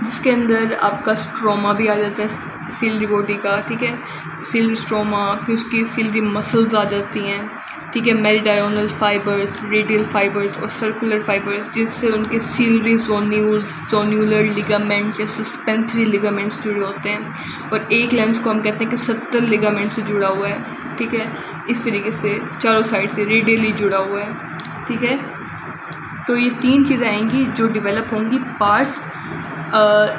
जिसके अंदर आपका स्ट्रोमा भी आ जाता है सिलरी बॉडी का, ठीक है, सिलरी स्ट्रोमा, फिर उसकी सिलरी मसल्स आ जाती हैं, ठीक है, मेरिडायोनल फाइबर्स, रेडियल फाइबर्स और सर्कुलर फाइबर्स, जिससे उनके सिलरी जोन्यूलर लिगामेंट या सस्पेंसरी लिगामेंट्स जुड़े होते हैं, और एक लेंस को हम कहते हैं कि 70 लिगामेंट से जुड़ा हुआ है, ठीक है, इस तरीके से चारों साइड से रेडियली जुड़ा हुआ है, ठीक है। तो ये 3 चीज़ें आएंगी जो डेवलप होंगी पार्स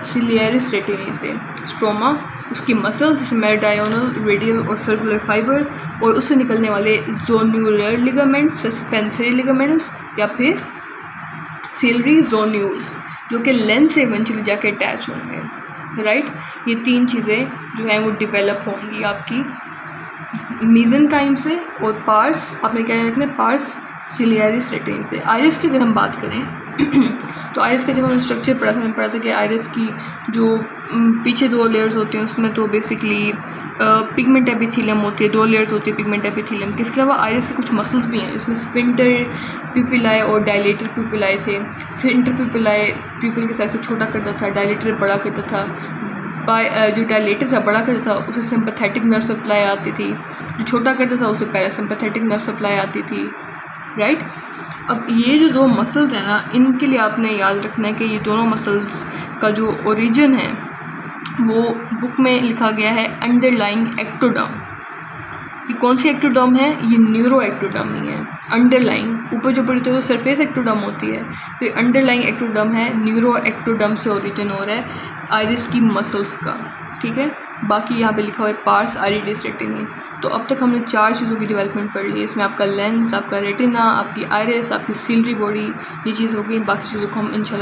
सिलियरिस रेटिनी से, स्ट्रोमा, उसकी मसल्स, मेरिडायोनल, रेडियल और सर्कुलर फाइबर्स, और उससे निकलने वाले जोन्यूलर लिगामेंट्स, सस्पेंसरी लिगामेंट्स या फिर सिलरी जोन्यूल्स, जो कि लेंस से इवेंचुअली जाके अटैच होंगे, राइट। ये 3 चीज़ें जो हैं वो डेवलप होंगी आपकी मेसेनकाइम से और पार्स, आपने क्या रखना है, पार्स सिलियरिस रेटिनी से। आइरिस की अगर हम बात करें तो आइरिस का जब हमने स्ट्रक्चर पढ़ा था, मैंने पढ़ा था कि आइरिस की जो पीछे 2 लेयर्स होती हैं उसमें तो बेसिकली पिगमेंट एपिथेलियम होती है, 2 लेयर्स होती है पिगमेंट एपिथेलियम की। इसके अलावा आइरिस के कुछ मसल्स भी हैं, इसमें स्फिंक्टर प्यूपिलाए और डायलेटर प्यूपिलाए थे। स्फिंक्टर प्यूपिलाए प्यूपिल के साइज़ को छोटा करता था, डायलेटर बड़ा करता था। जो डायलेटर था बड़ा करता था उसे सिंपैथेटिक नर्व सप्लाई आती थी, जो छोटा करता था उसे पैरासिम्पैथेटिक नर्व सप्लाई आती थी, राइट। अब ये जो 2 मसल्स हैं ना, इनके लिए आपने याद रखना है कि ये दोनों मसल्स का जो ओरिजिन है वो बुक में लिखा गया है अंडरलाइंग एक्टोडर्म, ये कौन सी एक्टोडर्म है? ये न्यूरो एक्टोडर्म ही है। अंडरलाइन ऊपर जो पड़ी तो सरफेस एक्टोडर्म होती है, तो ये अंडरलाइन एक्टोडर्म है, न्यूरो एक्टोडर्म से ओरिजिन हो रहा है आइरिस की मसल्स का, ठीक है। बाकी यहाँ पे लिखा हुआ है पार्स आइरिस रेटिनी। तो अब तक हमने 4 चीज़ों की डेवलपमेंट पढ़ ली है। इसमें आपका लेंस, आपका रेटिना, आपकी आइरिस, आपकी सीलरी बॉडी, ये चीज़ हो गई। बाकी चीज़ों को हम इंशाल्लाह